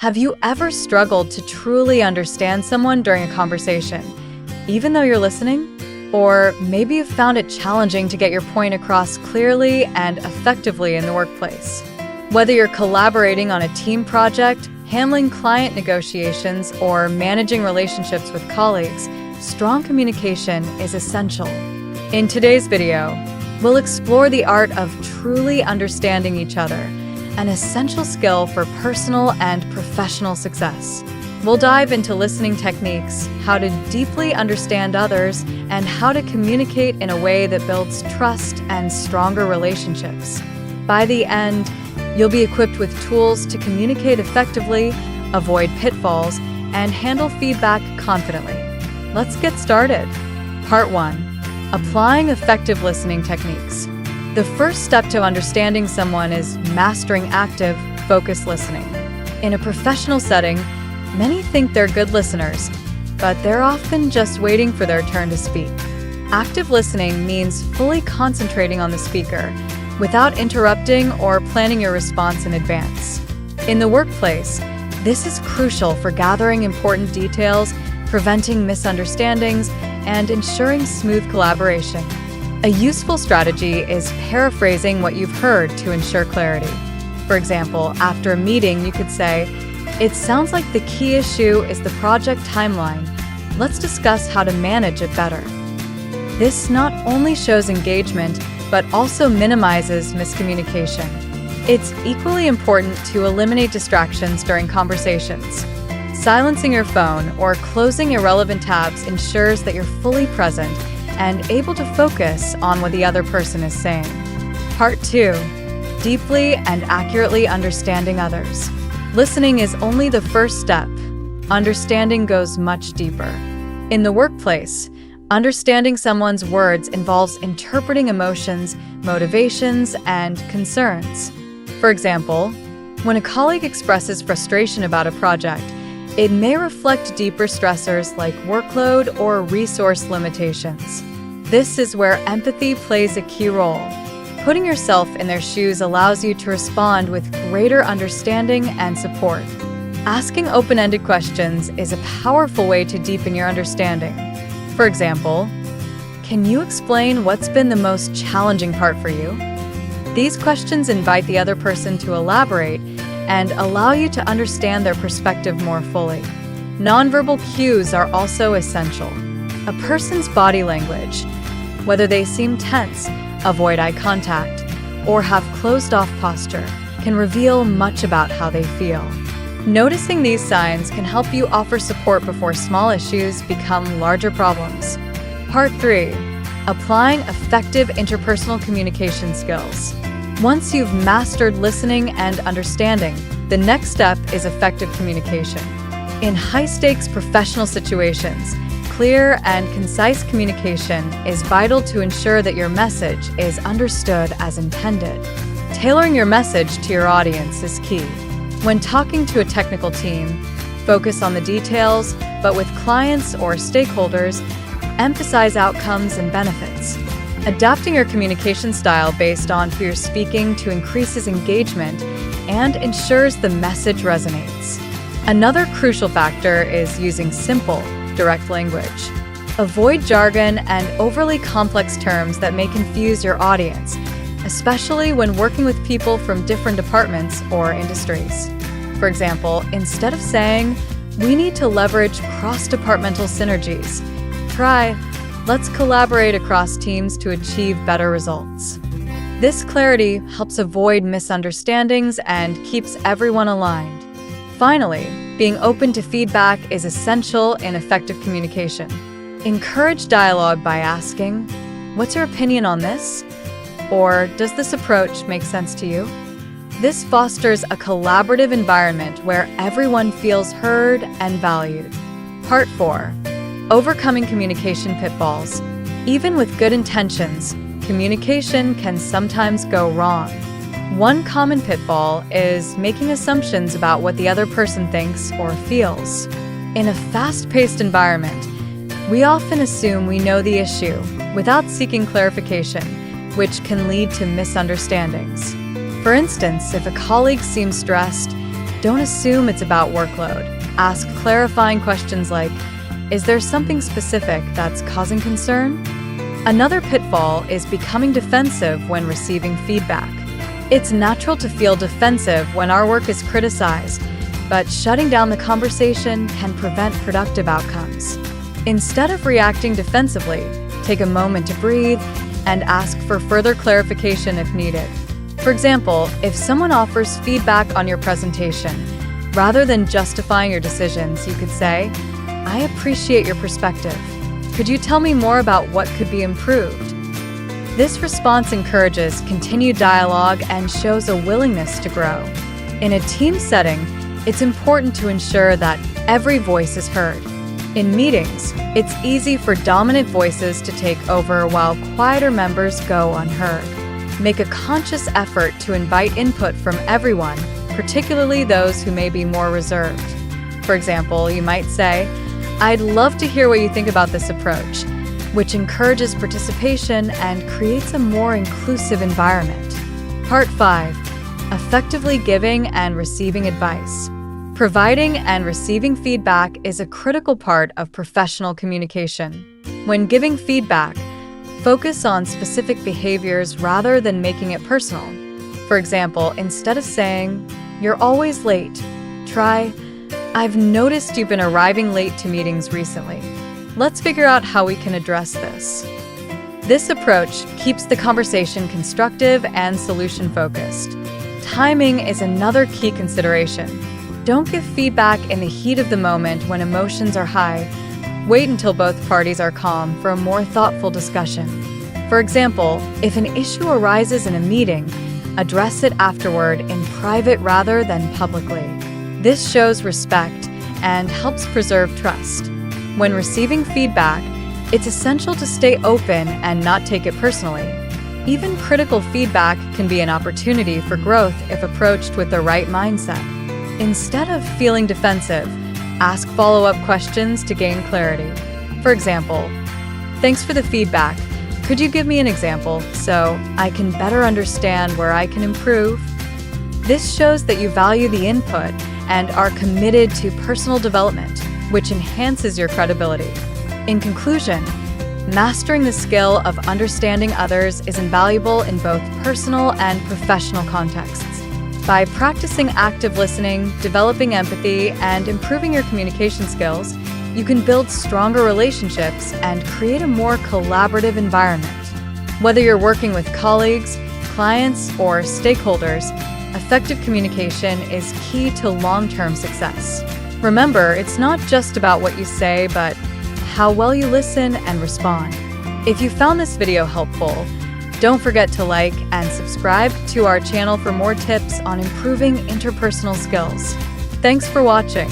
Have you ever struggled to truly understand someone during a conversation, even though you're listening? Or maybe you've found it challenging to get your point across clearly and effectively in the workplace. Whether you're collaborating on a team project, handling client negotiations, or managing relationships with colleagues, strong communication is essential. In today's video, we'll explore the art of truly understanding each other, an essential skill for personal and professional success. We'll dive into listening techniques, how to deeply understand others, and how to communicate in a way that builds trust and stronger relationships. By the end, you'll be equipped with tools to communicate effectively, avoid pitfalls, and handle feedback confidently. Let's get started. Part 1. Applying effective listening techniques. The first step to understanding someone is mastering active, focused listening. In a professional setting, many think they're good listeners, but they're often just waiting for their turn to speak. Active listening means fully concentrating on the speaker, without interrupting or planning your response in advance. In the workplace, this is crucial for gathering important details, preventing misunderstandings, and ensuring smooth collaboration. A useful strategy is paraphrasing what you've heard to ensure clarity. For example, after a meeting, you could say, "It sounds like the key issue is the project timeline. Let's discuss how to manage it better." This not only shows engagement, but also minimizes miscommunication. It's equally important to eliminate distractions during conversations. Silencing your phone or closing irrelevant tabs ensures that you're fully present and able to focus on what the other person is saying. Part 2. Deeply and accurately understanding others. Listening is only the first step. Understanding goes much deeper. In the workplace, understanding someone's words involves interpreting emotions, motivations, and concerns. For example, when a colleague expresses frustration about a project, it may reflect deeper stressors like workload or resource limitations. This is where empathy plays a key role. Putting yourself in their shoes allows you to respond with greater understanding and support. Asking open-ended questions is a powerful way to deepen your understanding. For example, can you explain what's been the most challenging part for you? These questions invite the other person to elaborate and allow you to understand their perspective more fully. Nonverbal cues are also essential. A person's body language, whether they seem tense, avoid eye contact, or have closed-off posture, can reveal much about how they feel. Noticing these signs can help you offer support before small issues become larger problems. Part 3. Applying effective interpersonal communication skills. Once you've mastered listening and understanding, the next step is effective communication. In high-stakes professional situations, clear and concise communication is vital to ensure that your message is understood as intended. Tailoring your message to your audience is key. When talking to a technical team, focus on the details, but with clients or stakeholders, emphasize outcomes and benefits. Adapting your communication style based on who you're speaking to increases engagement and ensures the message resonates. Another crucial factor is using simple, direct language. Avoid jargon and overly complex terms that may confuse your audience, especially when working with people from different departments or industries. For example, instead of saying, "We need to leverage cross-departmental synergies," try, "Let's collaborate across teams to achieve better results." This clarity helps avoid misunderstandings and keeps everyone aligned. Finally, being open to feedback is essential in effective communication. Encourage dialogue by asking, "What's your opinion on this?" Or, "Does this approach make sense to you?" This fosters a collaborative environment where everyone feels heard and valued. Part 4. Overcoming communication pitfalls. Even with good intentions, communication can sometimes go wrong. One common pitfall is making assumptions about what the other person thinks or feels. In a fast-paced environment, we often assume we know the issue without seeking clarification, which can lead to misunderstandings. For instance, if a colleague seems stressed, Don't assume it's about workload. Ask clarifying questions like, is there something specific that's causing concern? Another pitfall is becoming defensive when receiving feedback. It's natural to feel defensive when our work is criticized, but shutting down the conversation can prevent productive outcomes. Instead of reacting defensively, take a moment to breathe and ask for further clarification if needed. For example, if someone offers feedback on your presentation, rather than justifying your decisions, you could say, I appreciate your perspective. Could you tell me more about what could be improved? This response encourages continued dialogue and shows a willingness to grow. In a team setting, it's important to ensure that every voice is heard. In meetings, it's easy for dominant voices to take over while quieter members go unheard. Make a conscious effort to invite input from everyone, particularly those who may be more reserved. For example, you might say, I'd love to hear what you think about this approach, which encourages participation and creates a more inclusive environment. Part 5. Effectively giving and receiving advice. Providing and receiving feedback is a critical part of professional communication. When giving feedback, focus on specific behaviors rather than making it personal. For example, instead of saying, you're always late, try, I've noticed you've been arriving late to meetings recently. Let's figure out how we can address this. This approach keeps the conversation constructive and solution-focused. Timing is another key consideration. Don't give feedback in the heat of the moment when emotions are high. Wait until both parties are calm for a more thoughtful discussion. For example, if an issue arises in a meeting, address it afterward in private rather than publicly. This shows respect and helps preserve trust. When receiving feedback, it's essential to stay open and not take it personally. Even critical feedback can be an opportunity for growth if approached with the right mindset. Instead of feeling defensive, ask follow-up questions to gain clarity. For example, thanks for the feedback. Could you give me an example so I can better understand where I can improve? This shows that you value the input and are committed to personal development, which enhances your credibility. In conclusion, mastering the skill of understanding others is invaluable in both personal and professional contexts. By practicing active listening, developing empathy, and improving your communication skills, you can build stronger relationships and create a more collaborative environment. Whether you're working with colleagues, clients, or stakeholders, effective communication is key to long-term success. Remember, it's not just about what you say, but how well you listen and respond. If you found this video helpful, don't forget to like and subscribe to our channel for more tips on improving interpersonal skills. Thanks for watching.